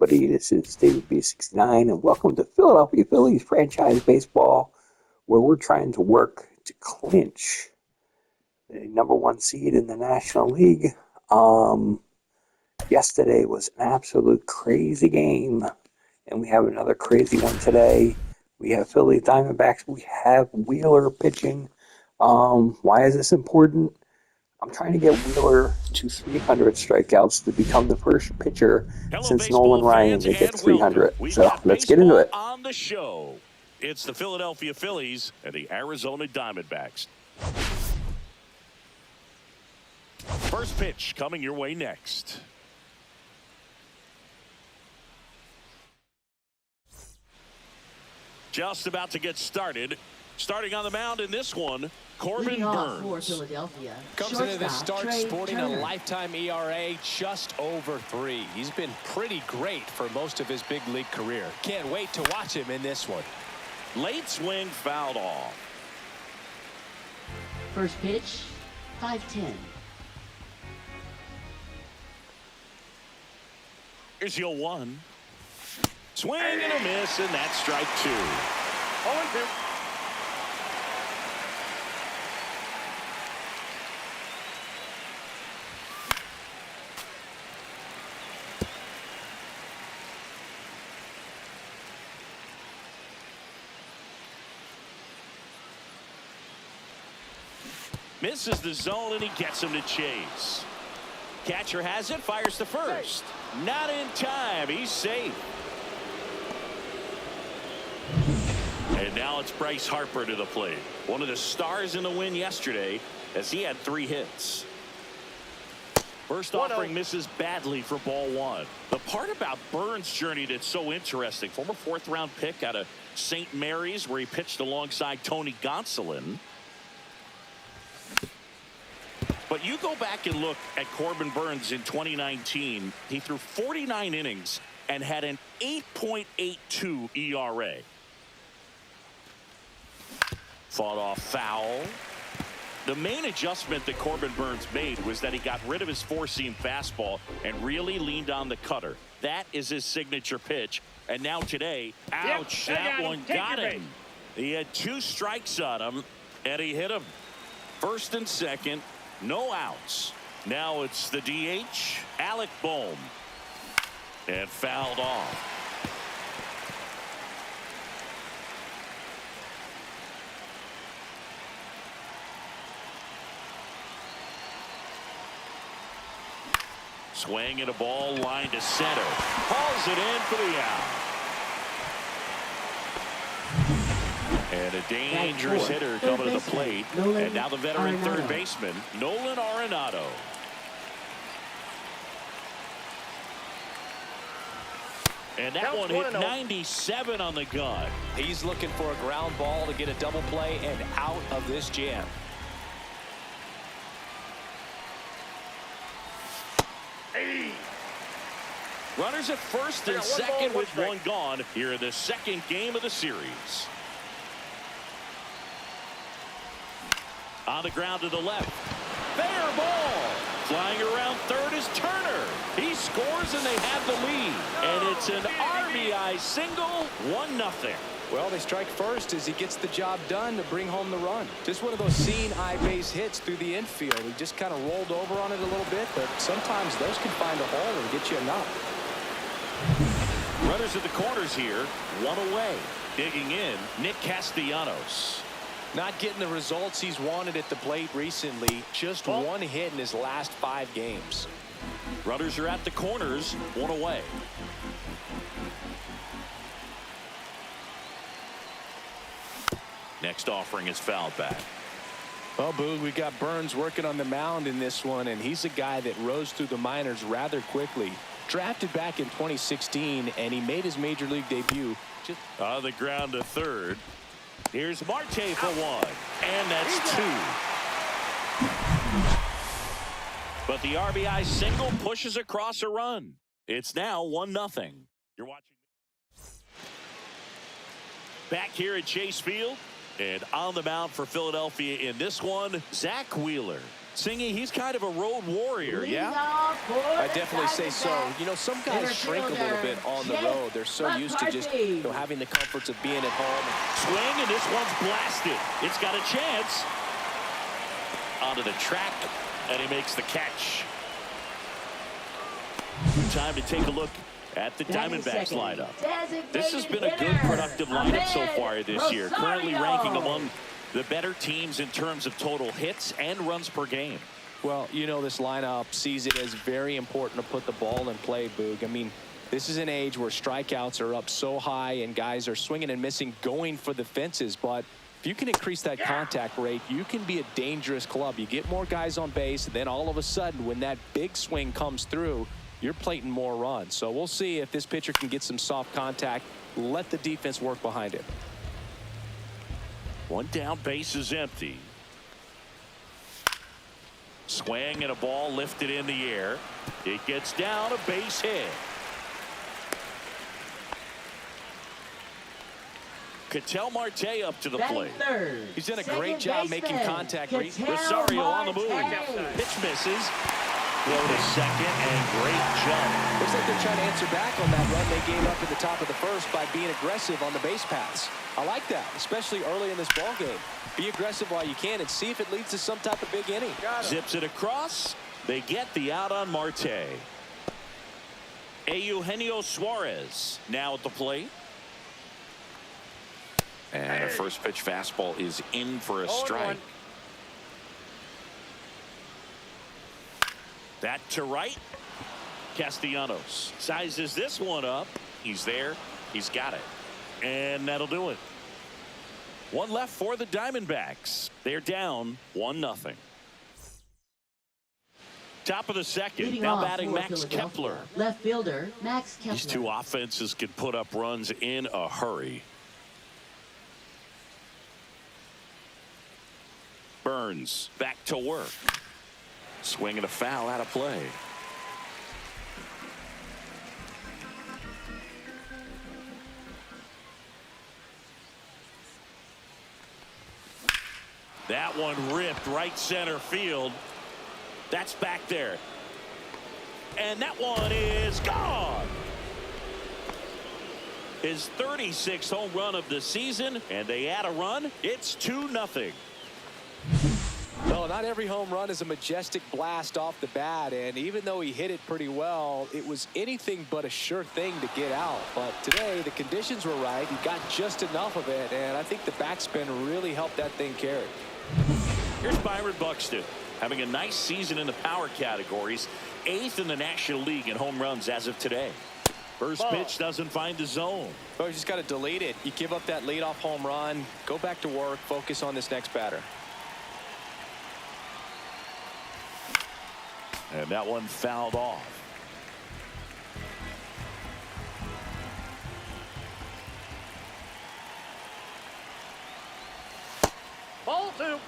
everybody. This is David B69, and welcome to Philadelphia Phillies franchise baseball, where we're trying to work to clinch the #1 seed in the National League. Yesterday was an absolute crazy game, and we have another crazy one today. We have Phillies Diamondbacks. We have Wheeler pitching. Why is this important? I'm trying to get Wheeler to 300 strikeouts to become the first pitcher since Nolan Ryan to get 300. So let's get into it. On the show, it's the Philadelphia Phillies and the Arizona Diamondbacks. First pitch coming your way next. Just about to get started. Starting on the mound in this one, Corbin Burns. For Philadelphia. Comes into this start sporting a lifetime ERA just over 3. He's been pretty great for most of his big league career. Can't wait to watch him in this one. Late swing fouled off. First pitch, 5-10. Here's your 1. Swing and a miss, and that's strike 2. 0-2. Misses the zone, and he gets him to chase. Catcher has it, fires to first. Not in time. He's safe. And now it's Bryce Harper to the plate. One of the stars in the win yesterday, as he had 3 hits. First offering misses badly for ball 1. The part about Burns' journey that's so interesting, former 4th-round pick out of St. Mary's, where he pitched alongside Tony Gonsolin. But you go back and look at Corbin Burns in 2019. He threw 49 innings and had an 8.82 ERA. Fought off foul. The main adjustment that Corbin Burns made was that he got rid of his 4-seam fastball and really leaned on the cutter. That is his signature pitch. And now today, ouch, that one got him. He had 2 strikes on him, and he hit him. First and second. No outs. Now it's the DH, Alec Bohm. And fouled off. Swing and a ball line to center. Hauls it in for the out. And a dangerous hitter coming to the plate. And now the veteran third baseman, Nolan Arenado. And that one hit 97 on the gun. He's looking for a ground ball to get a double play and out of this jam. Runners at first and second with 1 gone here in the second game of the series. On the ground to the left. Fair ball. Flying around third is Turner. He scores and they have the lead. And it's an RBI single, 1-0. Well, they strike first as he gets the job done to bring home the run. Just one of those seeing eye base hits through the infield. He just kind of rolled over on it a little bit, but sometimes those can find a hole and get you a knock. Runners at the corners here, 1 away. Digging in, Nick Castellanos. Not getting the results he's wanted at the plate recently. Just 1 hit in his last 5 games. Runners are at the corners, 1 away. Next offering is fouled back. Well, Boo, we got Burns working on the mound in this one, and he's a guy that rose through the minors rather quickly. Drafted back in 2016, and he made his major league debut. On the ground to third. Here's Marte for 1, and that's 2. But the RBI single pushes across a run. It's now 1-0. You're watching. Back here at Chase Field, and on the mound for Philadelphia in this one, Zach Wheeler. Singy, he's kind of a road warrior, yeah? I definitely say so. You know, some guys shrink a little bit on the road. They're so used to just having the comforts of being at home. Swing, and this one's blasted. It's got a chance. Onto the track, and he makes the catch. Time to take a look at the Diamondbacks lineup. This has been a good, productive lineup so far this year. Currently ranking among the better teams in terms of total hits and runs per game. Well, you know, this lineup sees it as very important to put the ball in play, Boog. I mean, this is an age where strikeouts are up so high and guys are swinging and missing, going for the fences. But if you can increase that contact rate, you can be a dangerous club. You get more guys on base, and then all of a sudden, when that big swing comes through, you're plating more runs. So we'll see if this pitcher can get some soft contact, let the defense work behind it. One down, base is empty. Swing and a ball lifted in the air. It gets down, a base hit. Ketel Marte up to the plate. He's done a great job making contact. Rosario on the move. Pitch misses. Throw to second, and great jump. Looks like they're trying to answer back on that run they gave up at the top of the first by being aggressive on the base paths. I like that, especially early in this ball game. Be aggressive while you can and see if it leads to some type of big inning. Zips it across. They get the out on Marte. Eugenio Suarez now at the plate. And a first pitch fastball is in for a strike. That to right. Castellanos sizes this one up. He's there. He's got it. And that'll do it. One left for the Diamondbacks. They're down 1-0. Top of the second. Leading Now off batting for Max Philadelphia. Kepler. Left fielder Max Kepler. These two offenses can put up runs in a hurry. Burns back to work. Swing and a foul out of play. That one ripped right center field. That's back there. And that one is gone. His 36th home run of the season, and they add a run. It's 2-0. Well, not every home run is a majestic blast off the bat, and even though he hit it pretty well, it was anything but a sure thing to get out. But today, the conditions were right. He got just enough of it, and I think the backspin really helped that thing carry. Here's Byron Buxton, having a nice season in the power categories, 8th in the National League in home runs as of today. First pitch doesn't find the zone. Well, you just got to delete it. You give up that leadoff home run, go back to work, focus on this next batter. And that one fouled off. Ball two.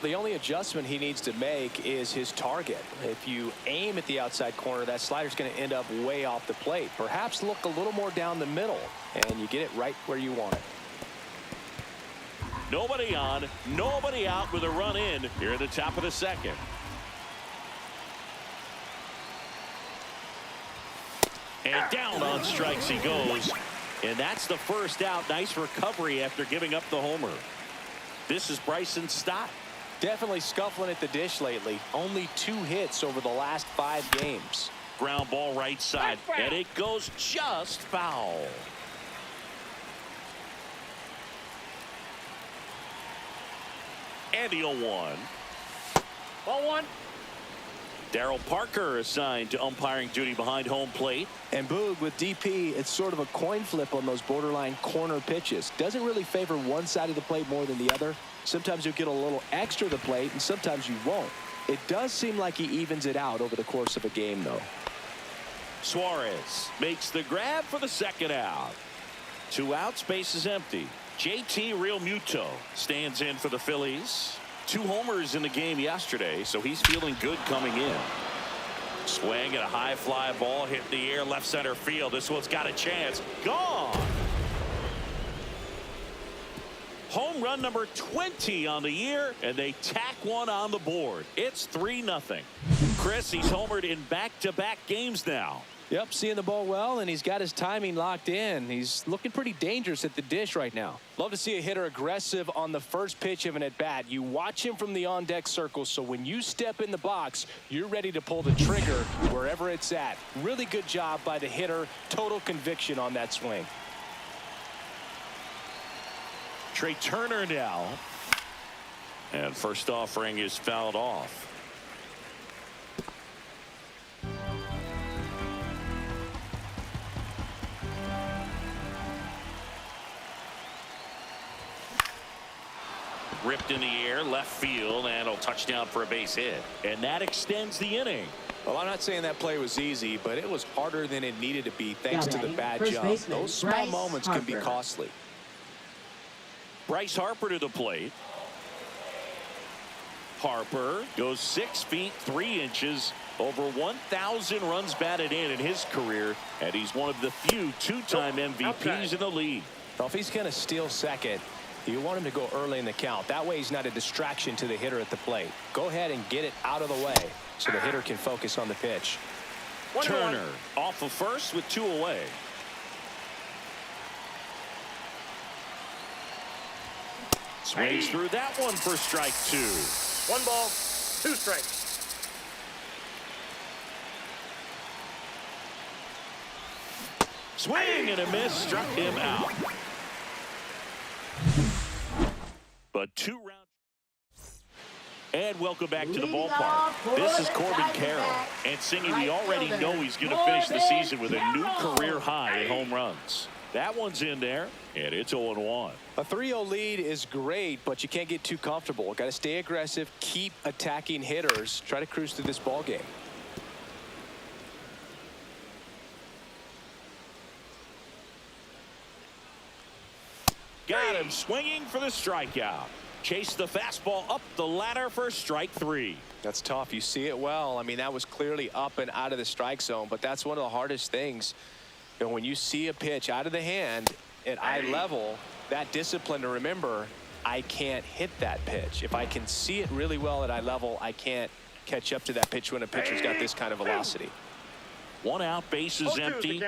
The only adjustment he needs to make is his target. If you aim at the outside corner, that slider's going to end up way off the plate. Perhaps look a little more down the middle, and you get it right where you want it. Nobody on, nobody out with a run in here at the top of the second. And down on strikes he goes. And that's the first out. Nice recovery after giving up the homer. This is Bryson Stott. Definitely scuffling at the dish lately. Only 2 hits over the last 5 games. Ground ball right side. And it goes just foul. And the 0-1. Ball 1. Darryl Parker assigned to umpiring duty behind home plate. And Boog, with DP, it's sort of a coin flip on those borderline corner pitches. Doesn't really favor one side of the plate more than the other. Sometimes you'll get a little extra to the plate, and sometimes you won't. It does seem like he evens it out over the course of a game, though. Suarez makes the grab for the second out. 2 outs, base is empty. JT Realmuto stands in for the Phillies. 2 homers in the game yesterday, so he's feeling good coming in. Swing at a high fly ball, hit in the air, left center field. This one's got a chance. Gone. Home run number 20 on the year, and they tack one on the board. It's 3-0. Chris, he's homered in back-to-back games now. Yep, seeing the ball well, and he's got his timing locked in. He's looking pretty dangerous at the dish right now. Love to see a hitter aggressive on the first pitch of an at-bat. You watch him from the on-deck circle, so when you step in the box, you're ready to pull the trigger wherever it's at. Really good job by the hitter. Total conviction on that swing. Trey Turner now. And first offering is fouled off. Ripped in the air, left field, and a touchdown for a base hit. And that extends the inning. Well, I'm not saying that play was easy, but it was harder than it needed to be thanks to the bad First jump. baseman, Those small Bryce moments can be Harper. costly. Bryce Harper to the plate. Harper goes 6 feet 3 inches, over 1,000 runs batted in his career, and he's one of the few two-time MVPs in the league. Well, if he's going to steal second, you want him to go early in the count. That way he's not a distraction to the hitter at the plate. Go ahead and get it out of the way so the hitter can focus on the pitch. Turner off of first with 2 away. Swings through that one for strike 2. 1 ball, 2 strikes. Swing and a miss, struck him out. But 2 rounds. And welcome back to the ballpark. This is Corbin Carroll. And Singy, we already know he's going to finish the season with a new career high in home runs. That one's in there, and it's 0-1. A 3-0 lead is great, but you can't get too comfortable. Got to stay aggressive, keep attacking hitters, try to cruise through this ball game. Got him swinging for the strikeout. Chase the fastball up the ladder for strike 3. That's tough. You see it well. I mean, that was clearly up and out of the strike zone, but that's one of the hardest things. You know, when you see a pitch out of the hand at eye level, that discipline to remember, I can't hit that pitch. If I can see it really well at eye level, I can't catch up to that pitch when a pitcher's got this kind of velocity. 1 out, bases empty.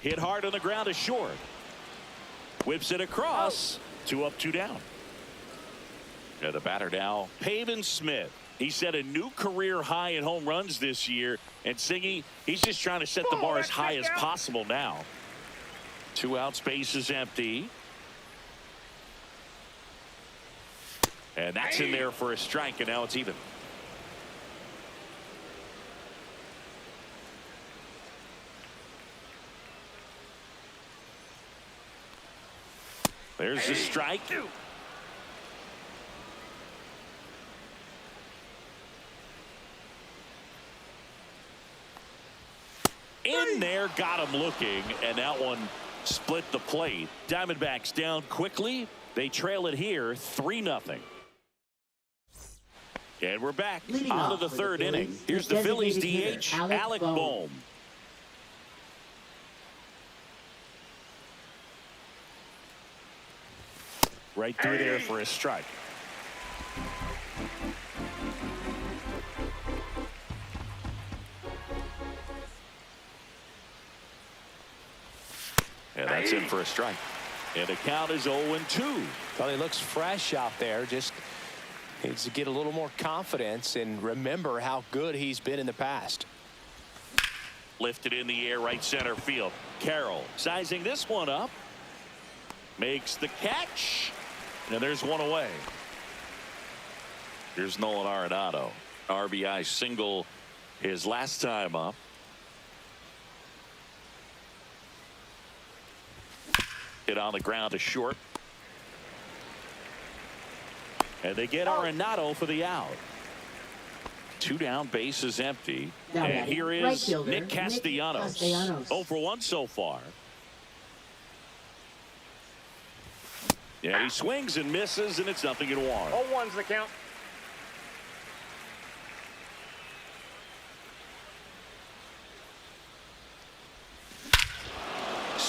Hit hard on the ground to short. Whips it across. 2 up, 2 down. And the batter now, Pavin Smith. He set a new career high in home runs this year. And Singy, he's just trying to set the bar as high as possible now. 2 outs, bases empty. And that's in there for a strike, and now it's even. There's the strike. In there, got him looking, and that one split the plate. Diamondbacks down quickly. They trail it here 3-0. And we're back Leading on to off the for 3rd the inning. Phillies, Here's the the Phillies designated DH, hitter, Alec Bohm. Right through there for a strike. And that's in for a strike. And the count is 0-2. Well, he looks fresh out there. Just needs to get a little more confidence and remember how good he's been in the past. Lifted in the air, right center field. Carroll sizing this one up. Makes the catch. And there's one away. Here's Nolan Arenado. RBI single his last time up. Hit on the ground to short. And they get Arenado for the out. 2 down, bases empty. Now And here batting, is right fielder, Nick Castellanos. 0 for 1 so far. Yeah, he swings and misses, and it's 0-1. 0-1's the count.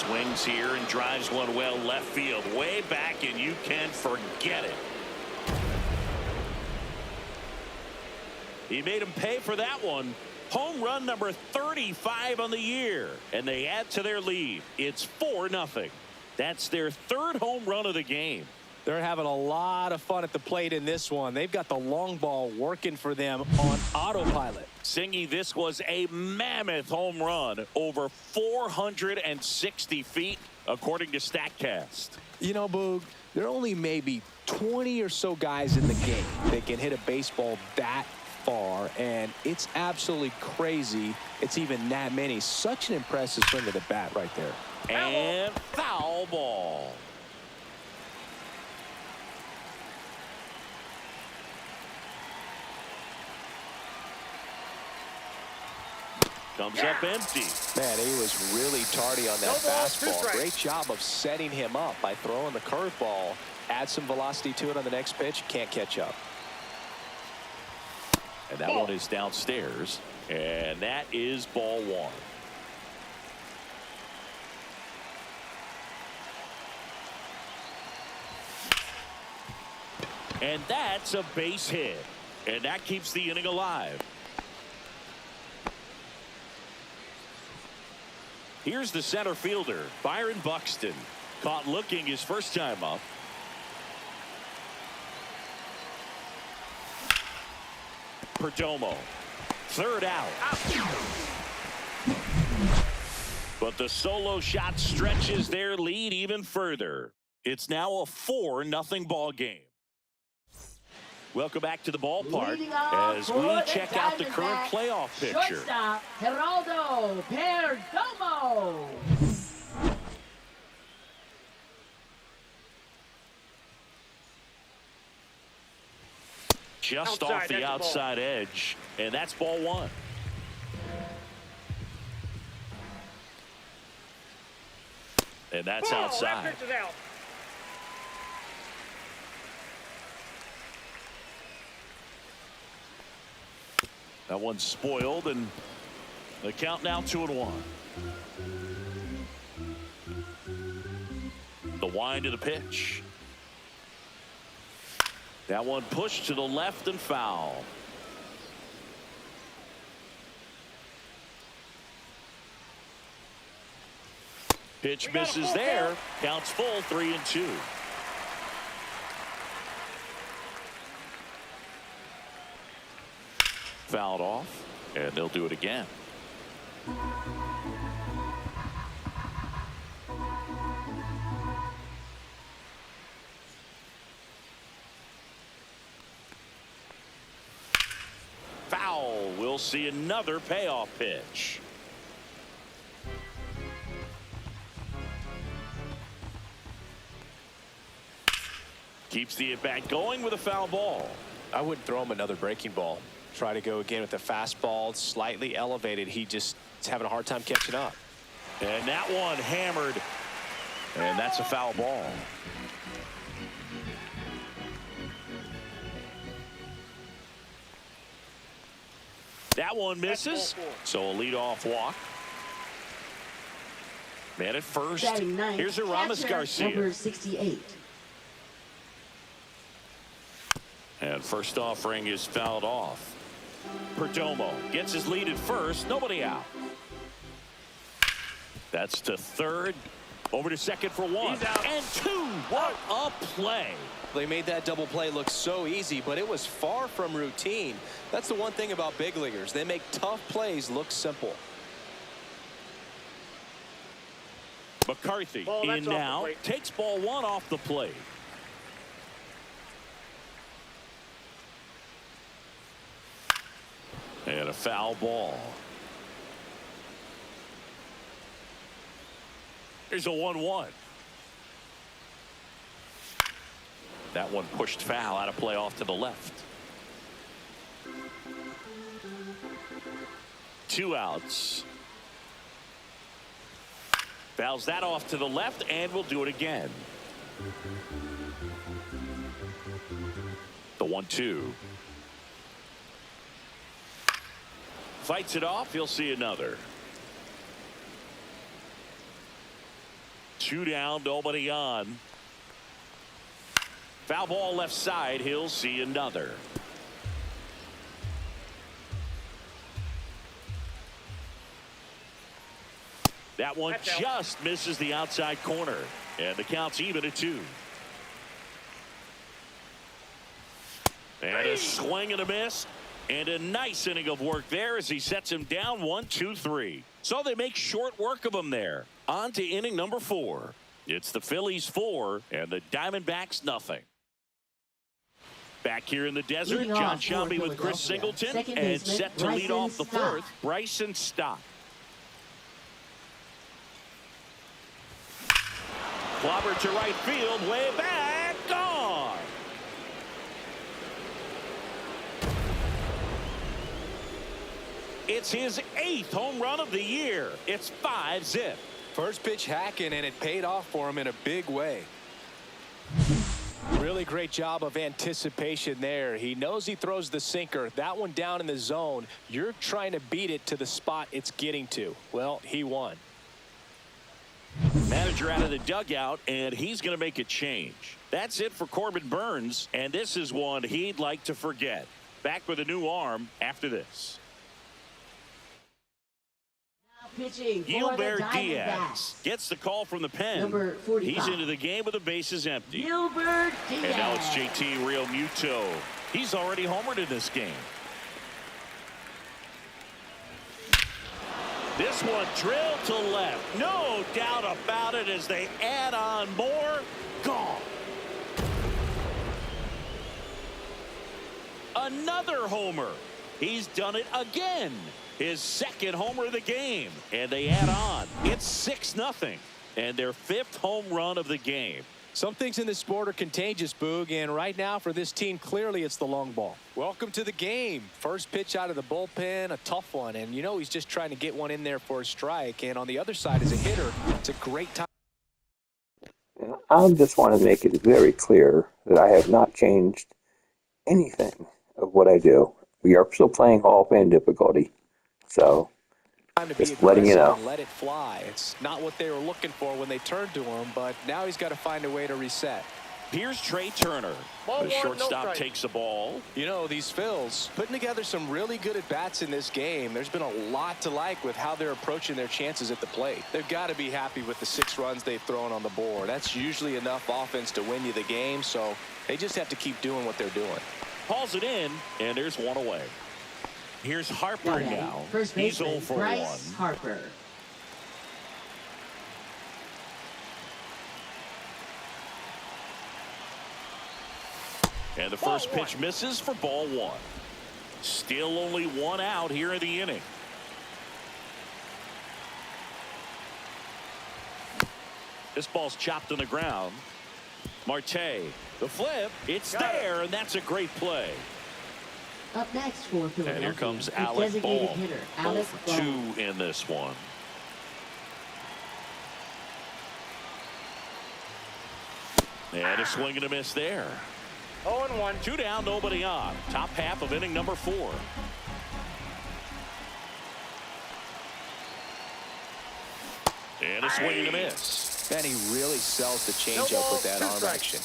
Swings here and drives one well left field, way back, and you can forget it. He made him pay for that one. Home run number 35 on the year, and they add to their lead. It's 4-0. That's their third home run of the game. They're having a lot of fun at the plate in this one. They've got the long ball working for them on autopilot. Singy, this was a mammoth home run, over 460 feet, according to StatCast. You know, Boog, there are only maybe 20 or so guys in the game that can hit a baseball that far, and it's absolutely crazy it's even that many. Such an impressive swing of the bat right there. And foul ball. Comes up empty. Man, he was really tardy on that No ball, 2 fastball. strikes. Great job of setting him up by throwing the curveball. Add some velocity to it on the next pitch. Can't catch up. And that one is downstairs. And that is ball 1. And that's a base hit. And that keeps the inning alive. Here's the center fielder, Byron Buxton. Caught looking his first time up. Perdomo. Third out. But the solo shot stretches their lead even further. It's now a 4-0 ball game. Welcome back to the ballpark Leading off as for we the check out the current Diamondbacks, playoff picture. Shortstop, Geraldo Perdomo. Just Outside, off the that's a ball. outside edge, and that's ball 1. And that's Ball, outside. That pitch is out. That one's spoiled, and the count now 2-1. The wind of the pitch. That one pushed to the left and foul. Pitch misses there. Counts full, 3-2. Fouled off, and they'll do it again. Foul. We'll see another payoff pitch. Keeps the at-bat going with a foul ball. I wouldn't throw him another breaking ball. Try to go again with the fastball, slightly elevated. He just is having a hard time catching up. And that one hammered. And that's a foul ball. That one misses. So a leadoff walk. Man at first. Batting ninth, Here's a Ramos catcher, Garcia. Number 68. And first offering is fouled off. Perdomo gets his lead at first. Nobody out. That's to third. Over to second for one. He's out. And 2. What a play. They made that double play look so easy, but it was far from routine. That's the one thing about big leaguers. They make tough plays look simple. McCarthy Ball, that's in off the now. plate. Takes ball 1 off the plate. And a foul ball. Here's a 1-1. That one pushed foul, out of play off to the left. 2 outs. Fouls that off to the left, and we'll do it again. The 1-2. Fights it off. He'll see another. 2 down, nobody on. Foul ball left side. He'll see another. That one just misses the outside corner. And the count's even at 2. And a swing and a miss. And a nice inning of work there as he sets him down 1-2-3. So they make short work of him there. On to inning number 4. It's the Phillies 4 and the Diamondbacks nothing. Back here in the desert, John Shelby with Chris Singleton. And set to lead off the 4th, Bryson Stott. Clobber to right field, way back, gone. It's his 8th home run of the year. It's 5-zip. First pitch hacking, and it paid off for him in a big way. Really great job of anticipation there. He knows he throws the sinker. That one down in the zone. You're trying to beat it to the spot it's getting to. Well, he won. Manager out of the dugout, and he's going to make a change. That's it for Corbin Burns, and this is one he'd like to forget. Back with a new arm after this. Pitching for the Gilbert Diamondbacks. Diaz gets the call from the pen. Number 45. He's into the game with the bases empty. Gilbert Diaz. And now it's JT Realmuto. He's already homered in this game. This one drilled to left. No doubt about it as they add on more. Gone. Another homer. He's done it again. His 2nd homer of the game. And they add on. It's 6-0. And their 5th home run of the game. Some things in this sport are contagious, Boog, and right now for this team, clearly it's the long ball. Welcome to the game. First pitch out of the bullpen, a tough one, and you know he's just trying to get one in there for a strike, and on the other side as a hitter, it's a great time. I just want to make it very clear that I have not changed anything of what I do. We are still playing Hall of Fame difficulty, so Time to be just letting you know. and let it fly. It's not what they were looking for when they turned to him, but now he's got to find a way to reset. Here's Trey Turner. Ball The one, shortstop no strike. takes the ball. You know, these Phils putting together some really good at-bats in this game. There's been a lot to like with how they're approaching their chances at the plate. They've got to be happy with the 6 runs they've thrown on the board. That's usually enough offense to win you the game, so they just have to keep doing what they're doing. Hauls it in, and there's one away. Here's Harper now. First He's baseman 0 for Bryce 1. Harper. And the first pitch misses for ball 1. Still only 1 out here in the inning. This ball's chopped on the ground. Marte, the flip, it's there, and that's a great play. Up next for Philadelphia. And here comes the Alec designated Ball. hitter, 0 Alec for Ball. 2 in this one. And a swing and a miss there. 0-1. 2 down, nobody on. Top half of inning number 4. And a swing and a miss. And he really sells the changeup ball, with that 2 arm strikes. action.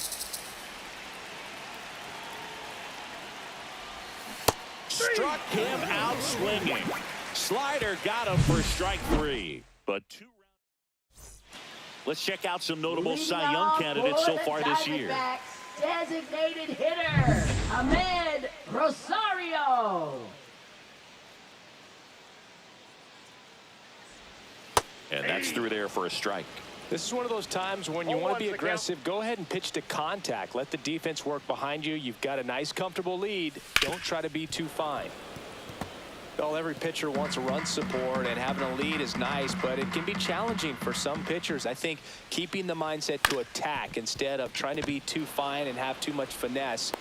Struck him out swinging. Slider got him for strike 3. But 2 rounds. Let's check out some notable Leading Cy Young off candidates for so the far this year. Diamondbacks, designated hitter, Ahmed Rosario. And that's through there for a strike. This is one of those times when you 0-1's want to be the aggressive. Go ahead and pitch to contact. Let the defense work behind you. You've got a nice, comfortable lead. Don't try to be too fine. Well, every pitcher wants run support, and having a lead is nice, but it can be challenging for some pitchers. I think keeping the mindset to attack instead of trying to be too fine and have too much finesse.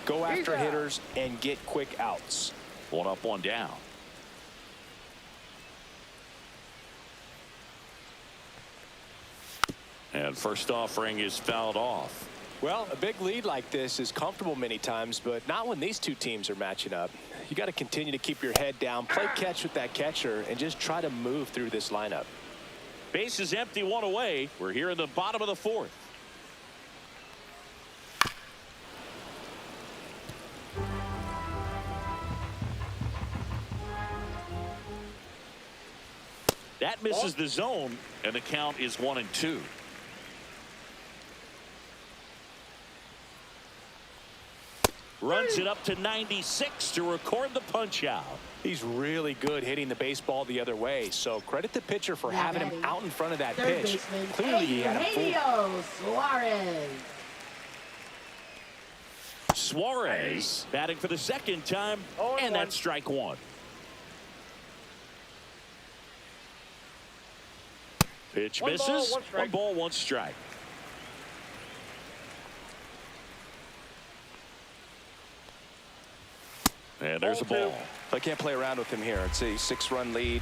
Go after hitters and get quick outs. 1 up, 1 down. And first offering is fouled off. Well, a big lead like this is comfortable many times, but not when these two teams are matching up. You got to continue to keep your head down, play catch with that catcher, and just try to move through this lineup. Base is empty, one away. We're here in the bottom of the fourth. That misses the zone, and the count is 1-2. Runs it up to 96 to record the punch out. He's really good hitting the baseball the other way, so credit the pitcher for having him out in front of that pitch. Clearly he had him fooled. Suarez batting for the second time, and that's strike one. Pitch misses. One ball, one strike. And there's a ball. I can't play around with him here. It's a 6-run lead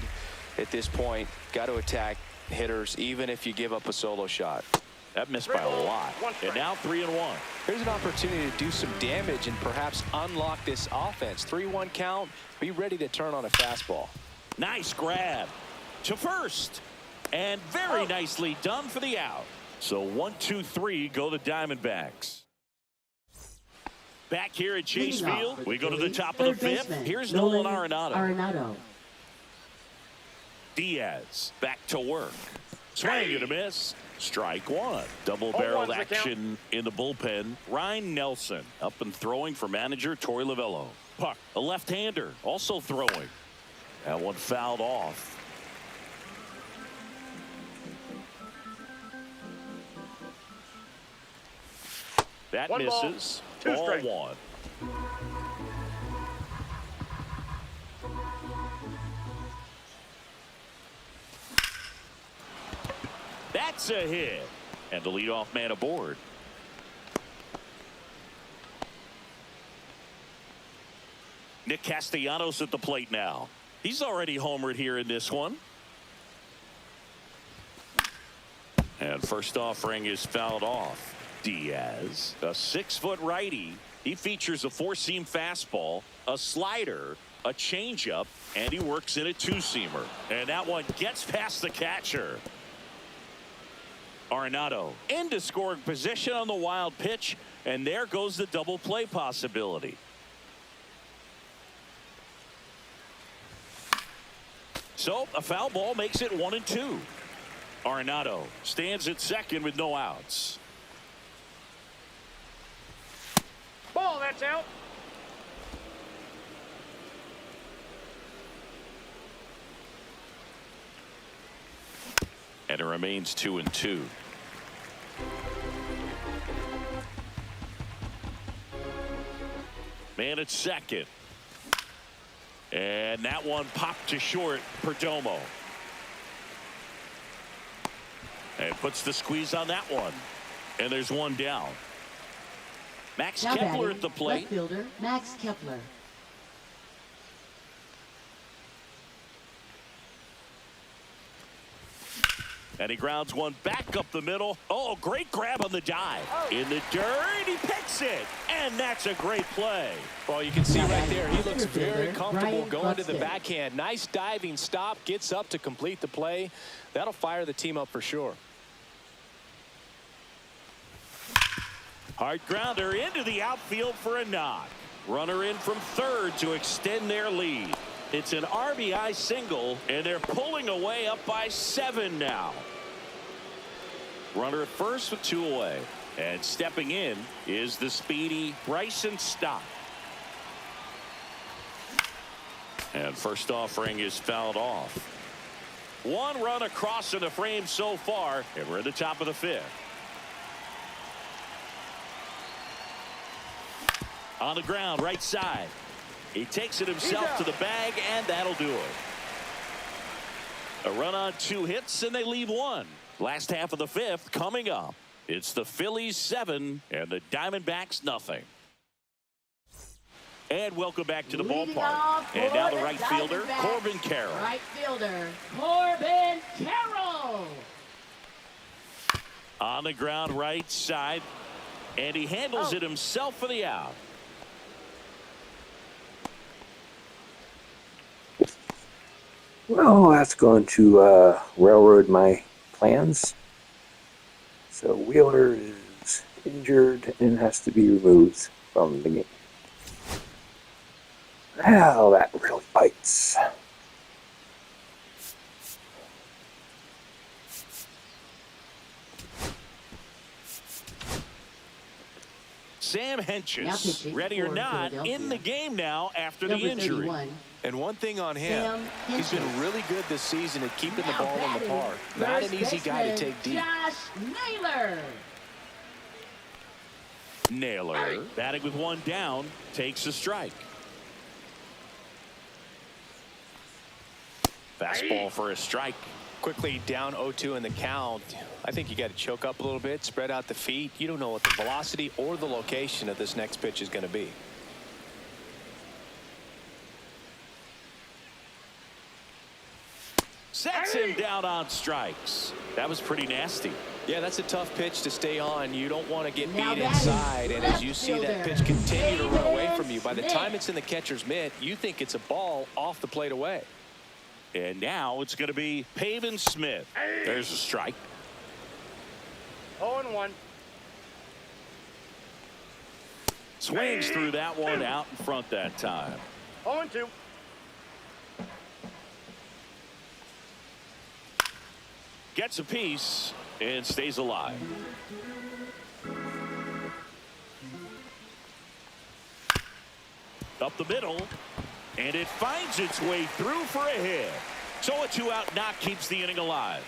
at this point. Got to attack hitters, even if you give up a solo shot. That missed by a lot. And now 3-1. Here's an opportunity to do some damage and perhaps unlock this offense. 3-1 count. Be ready to turn on a fastball. Nice grab to first. And very nicely done for the out. So 1-2-3 go the Diamondbacks. Back here at Chase Field, we go to the top of the fifth. Here's Nolan Arenado. Diaz back to work. Swing and a miss. Strike one. Double-barreled action in the bullpen. Ryan Nelson up and throwing for manager Torey Lovello. Puck, a left-hander, also throwing. That one fouled off. That misses. Ball one. That's a hit. And the leadoff man aboard. Nick Castellanos at the plate now. He's already homered here in this one. And first offering is fouled off. Diaz, a 6-foot righty. He features a 4-seam fastball, a slider, a changeup, and he works in a 2-seamer. And that one gets past the catcher. Arenado into scoring position on the wild pitch, and there goes the double play possibility. So a foul ball makes it 1-2. Arenado stands at second with no outs. Ball, that's out. And it remains 2-2. Man at second. And that one popped to short. Perdomo. And puts the squeeze on that one. And there's one down. Max Kepler at the plate. Left fielder, Max Kepler. And he grounds one back up the middle. Oh, great grab on the dive. In the dirt, he picks it. And that's a great play. Well, you can see right there, he looks very comfortable going to the backhand. Nice diving stop, gets up to complete the play. That'll fire the team up for sure. Hard grounder into the outfield for a knock. Runner in from third to extend their lead. It's an RBI single, and they're pulling away up by 7 now. Runner at first with 2 away. And stepping in is the speedy Bryson Stott. And first offering is fouled off. 1 run across in the frame so far, and we're in the top of the 5th. On the ground, right side. He takes it himself to the bag, and that'll do it. A run on 2 hits, and they leave 1. Last half of the 5th coming up. It's the Phillies 7 and the Diamondbacks nothing. And welcome back to the ballpark. And now the right fielder, Corbin Carroll. Right fielder, Corbin Carroll. On the ground, right side. And he handles it himself for the out. Well, that's going to railroad my plans. So Wheeler is injured and has to be removed from the game. Wow, that really bites. Sam Now Hentges, pitching ready or for not, in Philadelphia. the game now after Number the injury. 31. And one thing on him, Sam he's been Hentges. really good this season at keeping the Now ball in the batting, park. Not an first easy guy to baseman, take deep. Josh Naylor. Naylor, batting with one down, takes a strike. Fastball for a strike. Quickly down 0-2 in the count. I think you got to choke up a little bit, spread out the feet. You don't know what the velocity or the location of this next pitch is going to be. Sets him down on strikes. That was pretty nasty. Yeah, that's a tough pitch to stay on. You don't want to get Now beat batting, inside, and as you see that left pitch continue to run away from you, by the Smith. time it's in the catcher's mitt, you think it's a ball off the plate away. And now it's going to be Pavin Smith. There's a strike. 0-1. Swings through that one out in front that time. 0-2. Gets a piece and stays alive. Up the middle, and it finds its way through for a hit. So a two-out knock keeps the inning alive.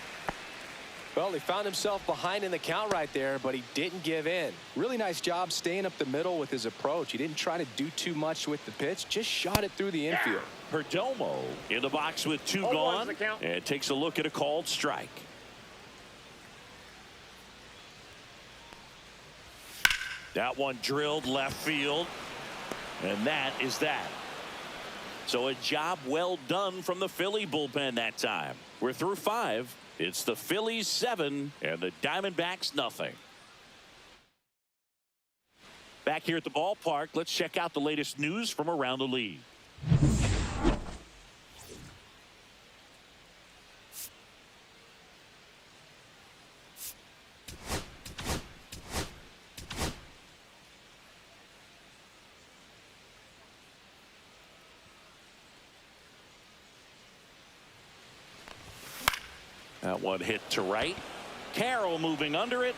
Well, he found himself behind in the count right there, but he didn't give in. Really nice job staying up the middle with his approach. He didn't try to do too much with the pitch, just shot it through the infield. Perdomo in the box with two 0-1's gone, the count. and takes a look at a called strike. That one drilled left field, and that is that. So a job well done from the Philly bullpen that time. We're through 5. It's the Phillies 7 and the Diamondbacks nothing. Back here at the ballpark, let's check out the latest news from around the league. That one hit to right. Carroll moving under it.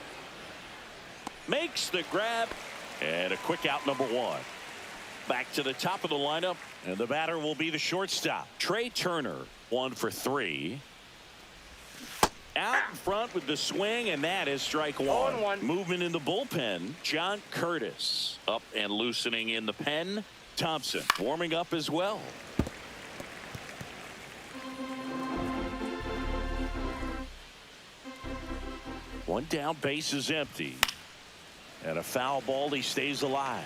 Makes the grab. And a quick out, number 1. Back to the top of the lineup. And the batter will be the shortstop. Trey Turner, 1 for 3. Out in front with the swing, and that is strike 1. 0-1. Movement in the bullpen. John Curtis up and loosening in the pen. Thompson warming up as well. One down, base is empty. And a foul ball, he stays alive.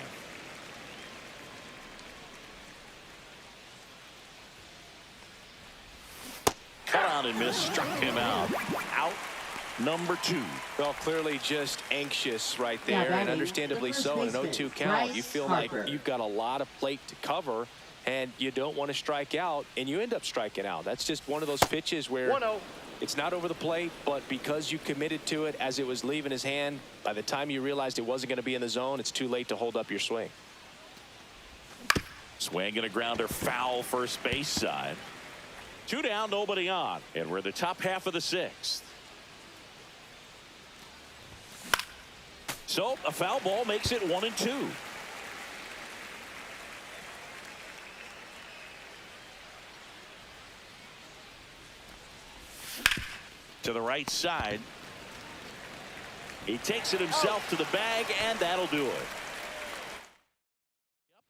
Cut on and miss, struck him out. Out number 2. Well, clearly just anxious right Yeah, there, and batting, understandably the first so in an baseman, 0-2 count. You Bryce feel Harper. like you've got a lot of plate to cover, and you don't want to strike out, and you end up striking out. That's just one of those pitches where 1-0. it's not over the plate, but because you committed to it as it was leaving his hand, by the time you realized it wasn't going to be in the zone, it's too late to hold up your swing. Swing and a grounder, foul first base side. 2 down, nobody on. And we're in the top half of the 6th. So a foul ball makes it 1-2. To the right side. He takes it himself to the bag, and that'll do it.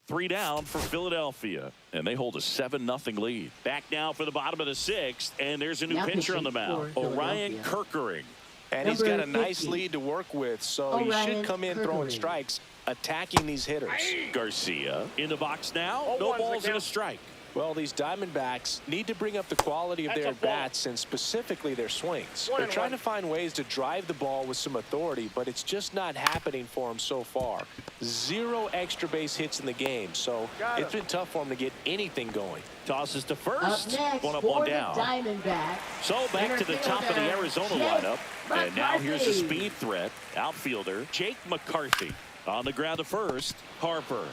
3 down for Philadelphia, and they hold a 7-0 lead. Back now for the bottom of the 6th, and there's a new Now pitcher on the pitching mound, for Orion Philadelphia. Kirkering. And he's Number got a nice 50. lead to work with, so he Orion should come in throwing Kirkering. strikes, attacking these hitters. Garcia in the box now. No 0-1's the balls and a count. strike. Well, these Diamondbacks need to bring up the quality of their at-bats and specifically their swings. They're trying to find ways to drive the ball with some authority, but it's just not happening for them so far. 0 extra base hits in the game, so it's been tough for them to get anything going. Tosses to first. Up next, one up, for one the down. Diamondbacks. So back to the top of the Arizona lineup. And now here's the speed threat. Outfielder Jake McCarthy. On the ground to first. Harper.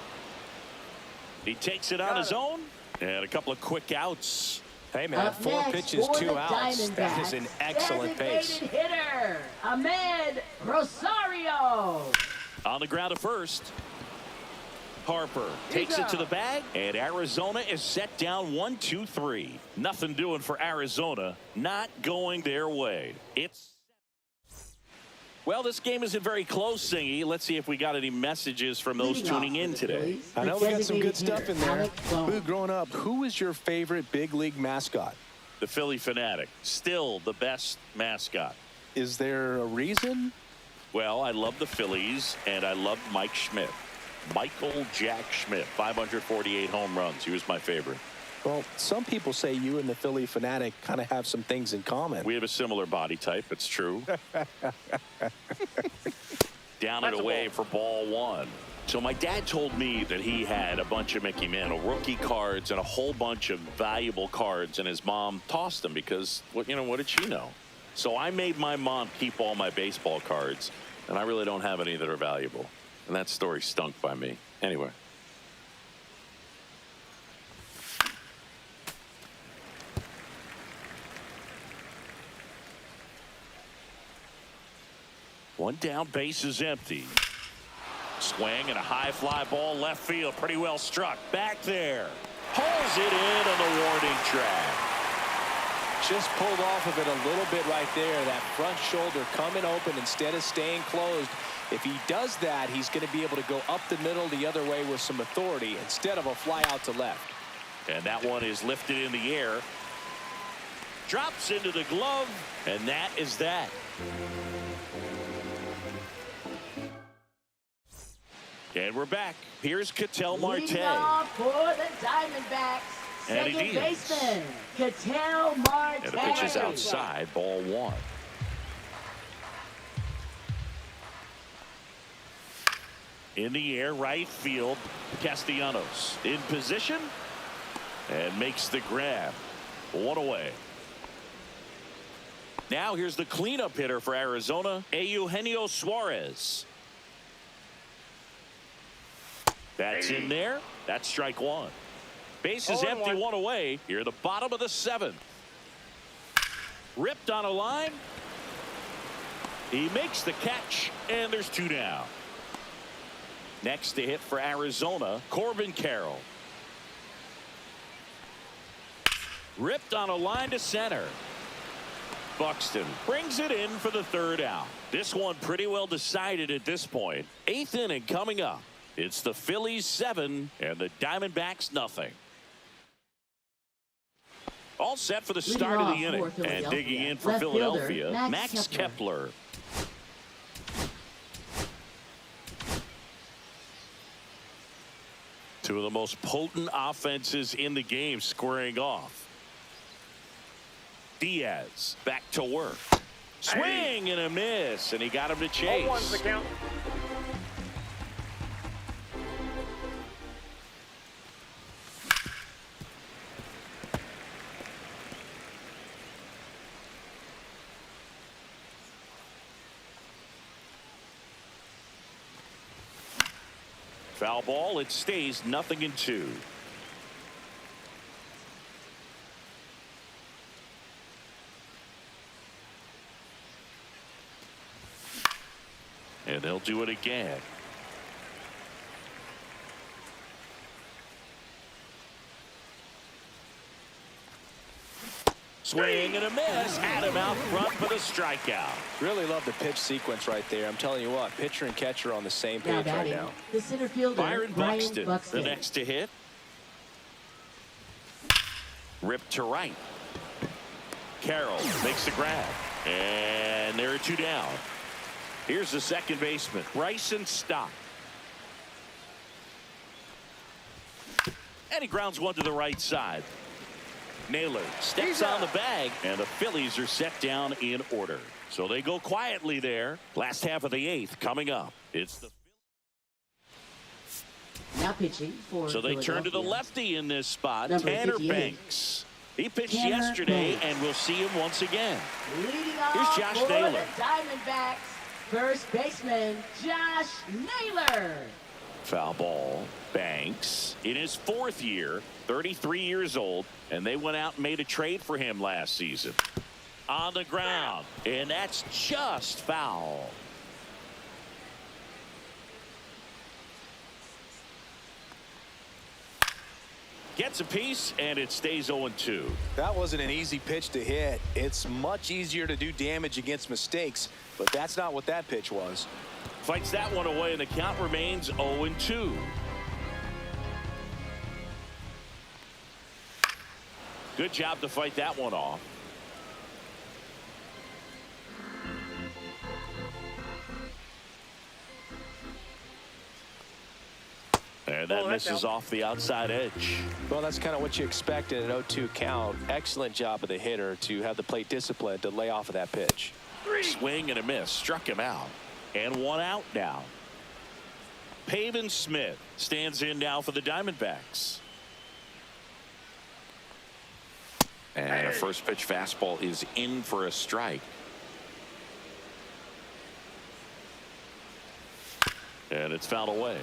He takes it on his own. And a couple of quick outs. Hey, man, Up 4 next, pitches, for 2 the outs. That is an excellent pace. Designated hitter, Ahmed Rosario. On the ground to first. Harper takes it to the bag, and Arizona is set down 1-2-3. Nothing doing for Arizona. Not going their way. Well, this game isn't very close, Singy. Let's see if we got any messages from those tuning in today. I know we got some good stuff in there. Boo, growing up, who was your favorite big league mascot? The Philly Fanatic. Still the best mascot. Is there a reason? Well, I love the Phillies, and I loved Mike Schmidt. Michael Jack Schmidt, 548 home runs. He was my favorite. Well, some people say you and the Philly Fanatic kind of have some things in common. We have a similar body type. It's true. Down and away for ball 1. So my dad told me that he had a bunch of Mickey Mantle rookie cards and a whole bunch of valuable cards, and his mom tossed them because, what did she know? So I made my mom keep all my baseball cards, and I really don't have any that are valuable. And that story stunk by me. Anyway. One down, base is empty. Swing and a high fly ball left field. Pretty well struck. Back there. Pulls it in on the warning track. Just pulled off of it a little bit right there. That front shoulder coming open instead of staying closed. If he does that, he's going to be able to go up the middle the other way with some authority instead of a fly out to left. And that one is lifted in the air. Drops into the glove. And that is that. And we're back. Here's Ketel Marte. Leading off for the Diamondbacks. And he Second deals. baseman, Ketel Marte. And the pitch is outside. Ball 1. In the air, right field. Castellanos in position and makes the grab. 1 away. Now here's the cleanup hitter for Arizona, Eugenio Suarez. That's in there. That's strike 1. Base is empty, 1 away. Here at the bottom of the 7th. Ripped on a line. He makes the catch, and there's 2 down. Next to hit for Arizona, Corbin Carroll. Ripped on a line to center. Buxton brings it in for the 3rd out. This one pretty well decided at this point. 8th inning coming up. It's the Phillies 7 and the Diamondbacks nothing. All set for the start of the inning. And digging in for Philadelphia, Max Kepler. Two of the most potent offenses in the game squaring off. Diaz back to work. Swing and a miss, and he got him to chase. 0-1's the count. Foul ball. It stays 0-2. And they'll do it again. Swing and a miss. Had him out front for the strikeout. Really love the pitch sequence right there. I'm telling you what, pitcher and catcher are on the same page right now. The center fielder, Byron Brian Buxton, the next to hit. Ripped to right. Carroll makes the grab. And there are 2 down. Here's the second baseman, Bryson Stott. And he grounds one to the right side. Naylor steps on the bag, and the Phillies are set down in order. So they go quietly there. Last half of the 8th coming up. It's the Now pitching for So they turn to the Philadelphia. lefty in this spot, Number Tanner 58. Banks. He pitched Tanner yesterday, Banks. and we'll see him once again. Leading off Here's Josh for Naylor. the Diamondbacks, first baseman Josh Naylor. Foul ball. Banks in his 4th year, 33 years old, and they went out and made a trade for him last season. On the ground, and that's just foul. Gets a piece, and it stays 0-2. That wasn't an easy pitch to hit. It's much easier to do damage against mistakes, but that's not what that pitch was. Fights that one away, and the count remains 0-2. Good job to fight that one off. And that misses off the outside edge. Well, that's kind of what you expect in an 0-2 count. Excellent job of the hitter to have the plate discipline to lay off of that pitch. Swing and a miss. Struck him out. And one out now. Pavin Smith stands in now for the Diamondbacks. And a first pitch fastball is in for a strike. And it's fouled away.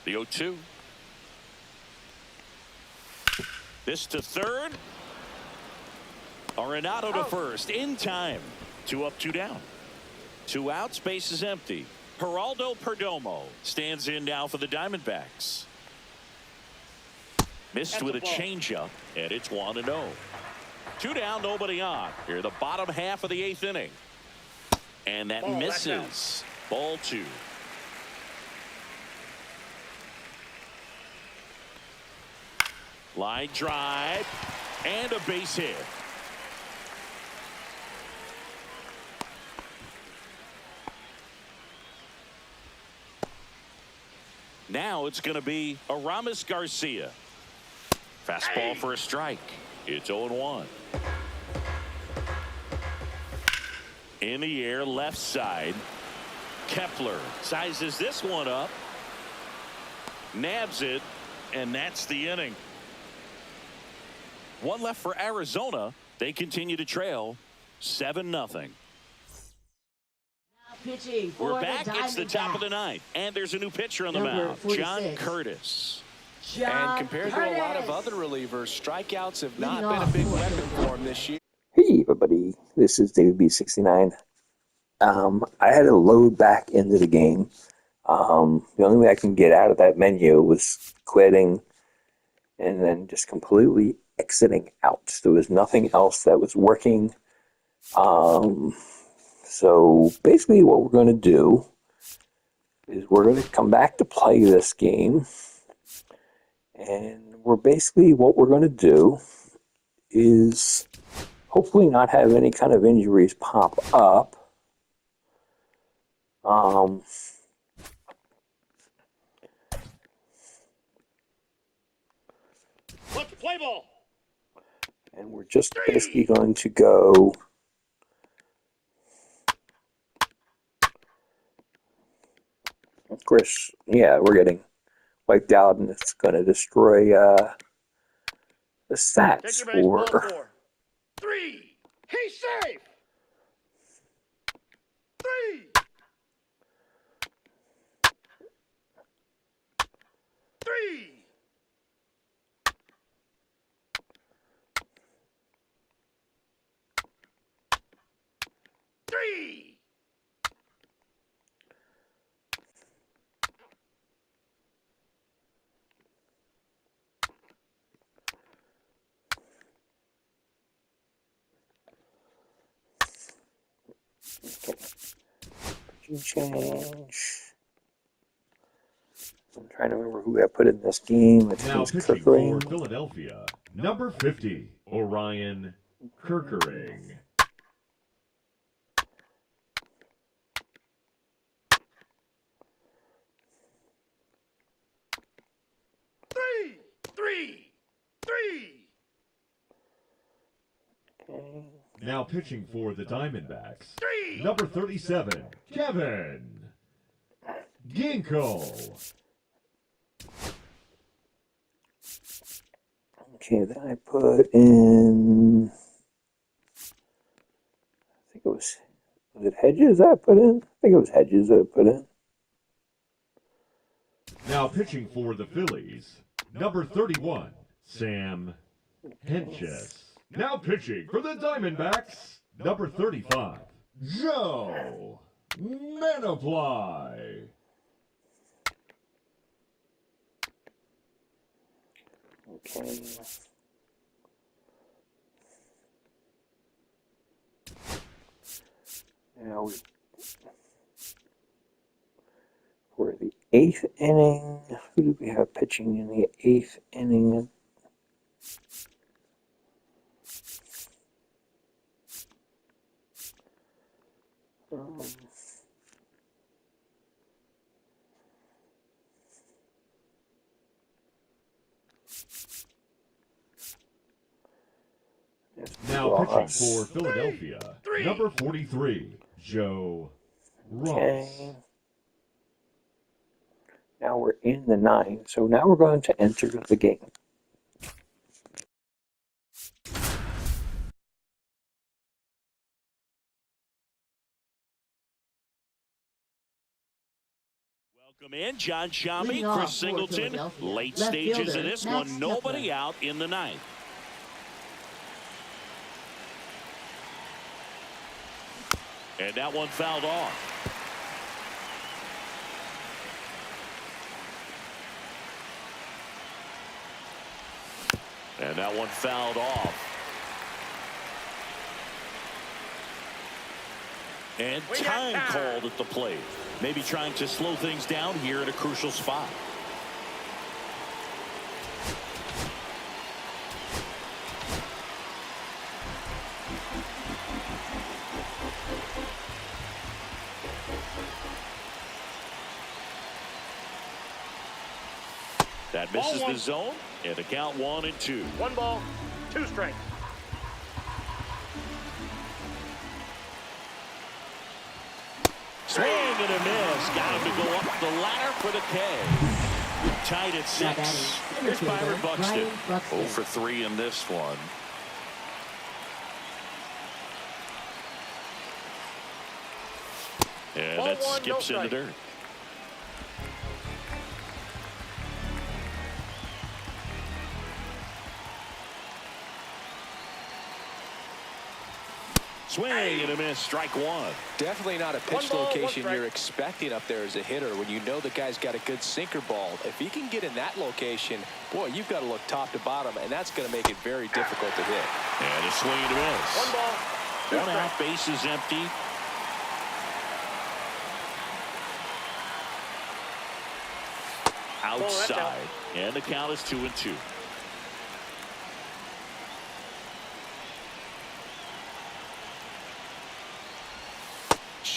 The 0-2. This to third. Arenado to first in time. 2 up, 2 down. 2 outs, base is empty. Geraldo Perdomo stands in now for the Diamondbacks. Missed with a changeup, and it's 1-0. 2 down, nobody on. Here, the bottom half of the 8th inning. And that misses. Ball 2. Line drive and a base hit. Now it's going to be Aramis Garcia. Fastball for a strike. It's 0-1. In the air, left side. Kepler sizes this one up. Nabs it, and that's the inning. 1 left for Arizona. They continue to trail 7-0. Pitching for We're back. It's the top of the Diamondbacks. 9th, and there's a new pitcher on the Number mound, 46. John Curtis. John And compared to a lot of Curtis. other relievers, strikeouts have not Leading been a off big for weapon for him this year. Hey everybody, this is David B69. I had to load back into the game. The only way I can get out of that menu was quitting and then just completely exiting out. There was nothing else that was working. So basically what we're going to do is we're going to come back to play this game. And what we're going to do is hopefully not have any kind of injuries pop up. Let's play ball. And we're just basically going to go of course, yeah, we're getting wiped out and it's going to destroy the Take stats your base, ball for 4. 3. He's safe. 3. 3. 3. change. I'm trying to remember who I put in this game. It Now was pitching Kirkering. for Philadelphia, number 50, Orion Kirkering. Now pitching for the Diamondbacks, 3. number 37, Kevin Ginkle. Okay, then I put in, I think it was it Hedges that I put in? I think it was Hedges that I put in. Now pitching for the Phillies, number 31, Sam Henches. Now pitching for the Diamondbacks, number 35, Joe Manaply. Okay. Now for the 8th inning, who do we have pitching in the 8th inning? Now pitching for Philadelphia, number 43, Joe Ross. Okay. Now we're in the 9th, so now we're going to enter the game. Welcome in, John Shammy, Leading off Chris for Singleton. Philadelphia, Late left stages fielder, of this Matt one, nobody Stepper. out in the 9th. And that one fouled off. And that one fouled off. And We got time time. called at the plate. Maybe trying to slow things down here at a crucial spot. That misses Ball the one. zone, and the count 1-2. 1 ball, 2 strikes. Swing and a miss. Got him to go up the ladder for the K. Tied at 6. Now batting, center Here's Byron fielder, Buxton. Brian Buxton. 0 for 3 in this one. And Ball that one, no skips in the strike. dirt. Swing and a miss. Strike 1. Definitely not a One pitch ball, one location strike. you're expecting up there as a hitter when you know the guy's got a good sinker ball. If he can get in that location, boy, you've got to look top to bottom, and that's going to make it very difficult to hit. And a swing and a miss. 1 ball, 2 One strikes. out, base is empty. Outside. And the count is 2-2.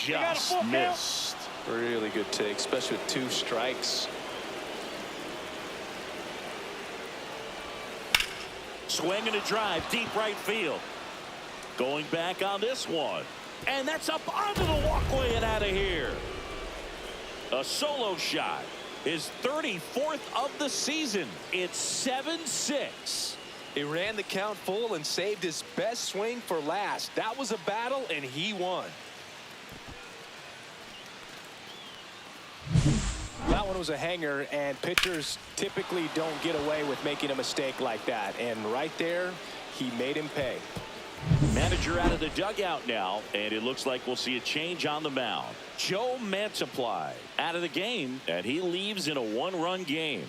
got a Just full count. missed. Really good take, especially with 2 strikes. Swing and a drive, deep right field. Going back on this one. And that's up onto the walkway and out of here. A solo shot. His 34th of the season. It's 7-6. He ran the count full and saved his best swing for last. That was a battle, and he won. That one was a hanger, and pitchers typically don't get away with making a mistake like that. And right there, he made him pay. Manager out of the dugout now, and it looks like we'll see a change on the mound. Joe Manaply out of the game, and he leaves in a 1-run game.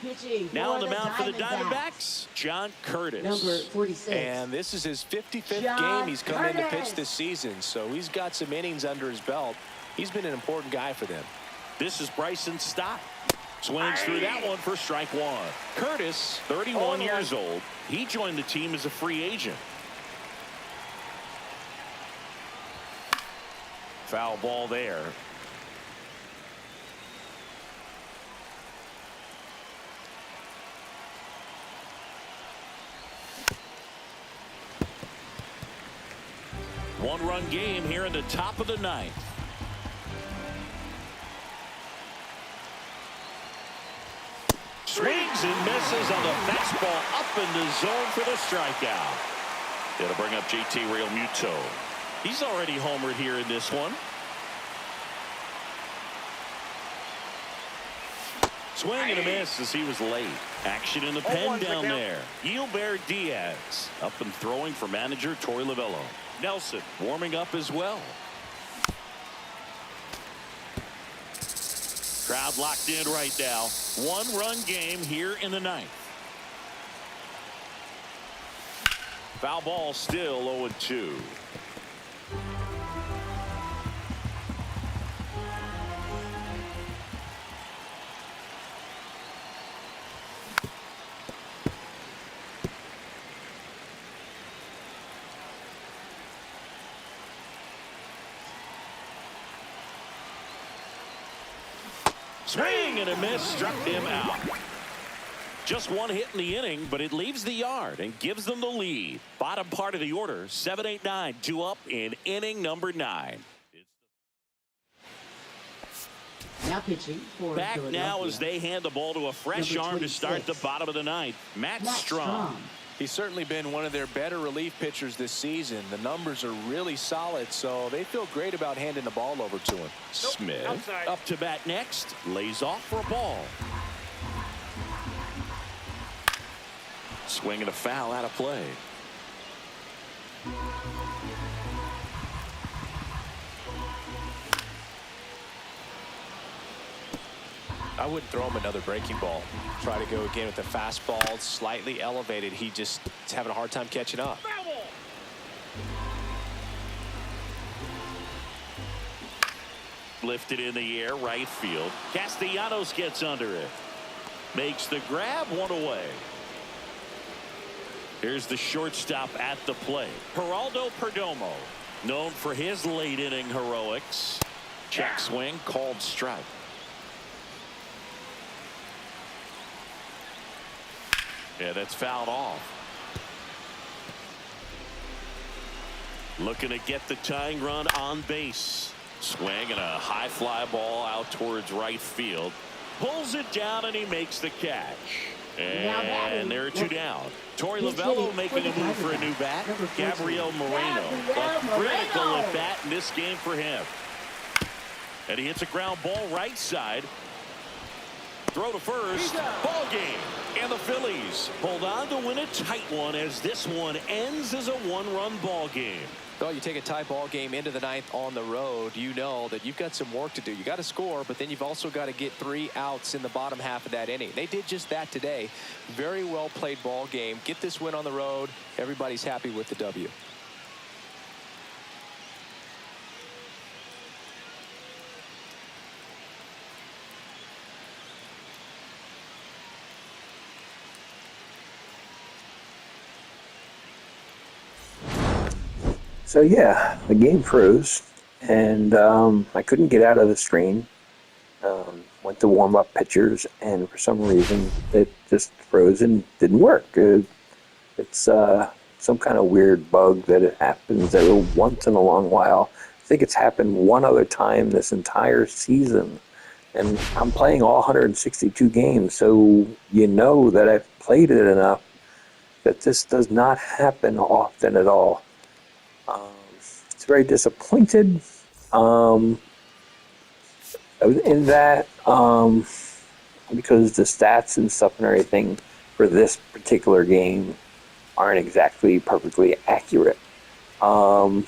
Pitching Now on for the mound for the Diamondbacks. Diamondbacks, John Curtis. Number 46. And this is his 55th John game he's come in to pitch Curtis. this season, so he's got some innings under his belt. He's been an important guy for them. This is Bryson Stott. Swings through that one for strike 1. Curtis, 31 years old. He joined the team as a free agent. Foul ball there. one-run game here in the top of the ninth. Swings and misses on the fastball up in the zone for the strikeout. It'll bring up JT Realmuto. He's already homered here in this one. Swing and a miss as he was late. Action in the pen down there. Gilbert Diaz up and throwing for manager Torey Lovullo. Nelson warming up as well. Crowd locked in right now. One-run game here in the ninth. Foul ball still 0-2. Swing and a miss struck him out. Just one hit in the inning, but it leaves the yard and gives them the lead. Bottom part of the order, 7-8-9, 2 up in inning number 9. Now pitching for Back Philadelphia. now as they hand the ball to a fresh Number arm to start the 26. bottom of the ninth. Matt Strom. He's certainly been one of their better relief pitchers this season. The numbers are really solid, so they feel great about handing the ball over to him. Smith outside. up to bat next. Lays off for a ball. Swing and a foul out of play. I wouldn't throw him another breaking ball. Try to go again with the fastball, slightly elevated. He just is having a hard time catching up. Lifted in the air, right field. Castellanos gets under it. Makes the grab, one away. Here's the shortstop at the plate. Geraldo Perdomo, known for his late inning heroics. Check swing, called strike. Yeah, that's fouled off. Looking to get the tying run on base. Swing and a high fly ball out towards right field. Pulls it down and he makes the catch. And there are 2 down. Torey Lovullo making a move for a new bat. Gabriel Moreno. A critical at bat in this game for him. And he hits a ground ball right side. Throw to first. Ball game. And the Phillies hold on to win a tight one as this one ends as a 1-run ball game. Well, you take a tie ball game into the ninth on the road, you know that you've got some work to do. You got to score, but then you've also got to get 3 outs in the bottom half of that inning. They did just that today. Very well played ball game. Get this win on the road. Everybody's happy with the W. So yeah, the game froze, and I couldn't get out of the screen. Went to warm up pitchers, and for some reason it just froze and didn't work. It's some kind of weird bug that it happens every once in a long while. I think it's happened one other time this entire season, and I'm playing all 162 games, so you know that I've played it enough that this does not happen often at all. It's very disappointed. I was in that because the stats and stuff and everything for this particular game aren't exactly perfectly accurate. In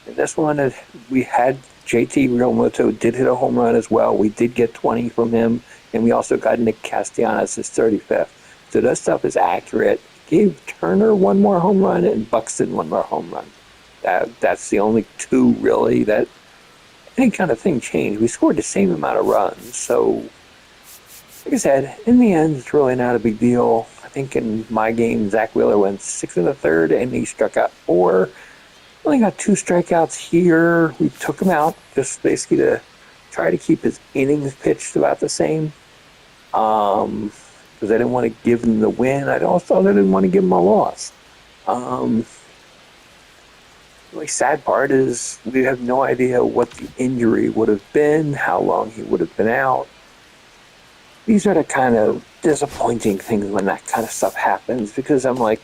this one, we had JT Realmuto did hit a home run as well. We did get 20 from him, and we also got Nick Castellanos his 35th. So that stuff is accurate. Gave Turner 1 more home run and Buxton 1 more home run. That's the only 2 really that any kind of thing changed. We scored the same amount of runs. So, like I said, in the end, it's really not a big deal. I think in my game, Zach Wheeler went 6 1/3 and he struck out 4. Only got 2 strikeouts here. We took him out just basically to try to keep his innings pitched about the same. Because I didn't want to give him the win. I didn't want to give him a loss. really sad part is we have no idea what the injury would have been, how long he would have been out. These are the kind of disappointing things when that kind of stuff happens because I'm like,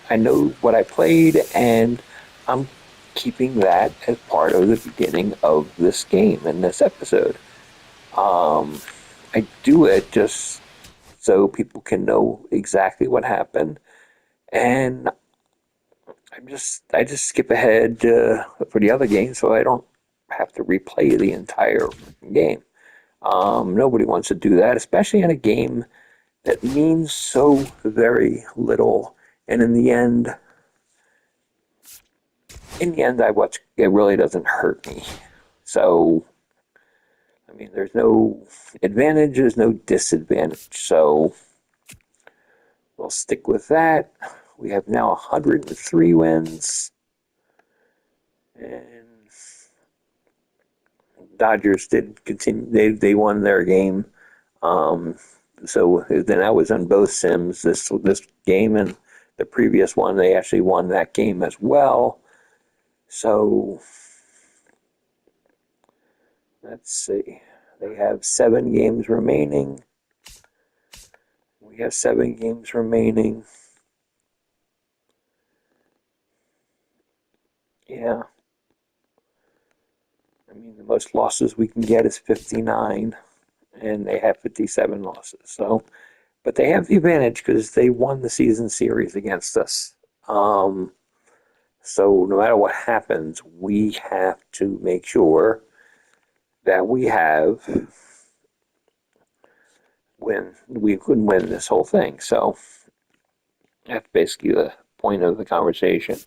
I know what I played and I'm keeping that as part of the beginning of this game and this episode. I do it just so people can know exactly what happened, and I just skip ahead for the other game so I don't have to replay the entire game. Nobody wants to do that, especially in a game that means so very little. And in the end, I watch. It really doesn't hurt me. So, I mean, there's no advantage, there's no disadvantage. So, we'll stick with that. We have now 103 wins, and Dodgers did continue. They won their game. Um, so then I was on both sims. This game and the previous one, they actually won that game as well. So let's see. They have 7 games remaining. We have 7 games remaining. Yeah. I mean, the most losses we can get is 59, and they have 57 losses. So, but they have the advantage because they won the season series against us. So no matter what happens, we have to make sure that we could win this whole thing. So that's basically the point of the conversation.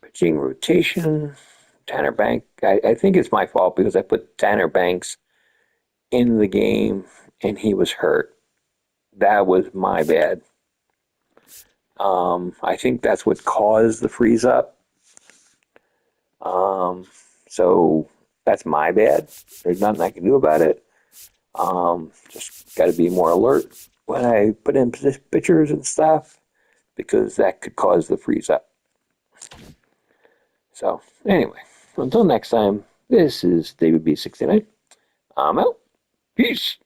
Pitching rotation, Tanner Bank. I think it's my fault because I put Tanner Banks in the game and he was hurt. That was my bad. I think that's what caused the freeze up. So that's my bad. There's nothing I can do about it. Just got to be more alert when I put in pictures and stuff because that could cause the freeze up. So anyway, until next time, this is David B69. I'm out. Peace.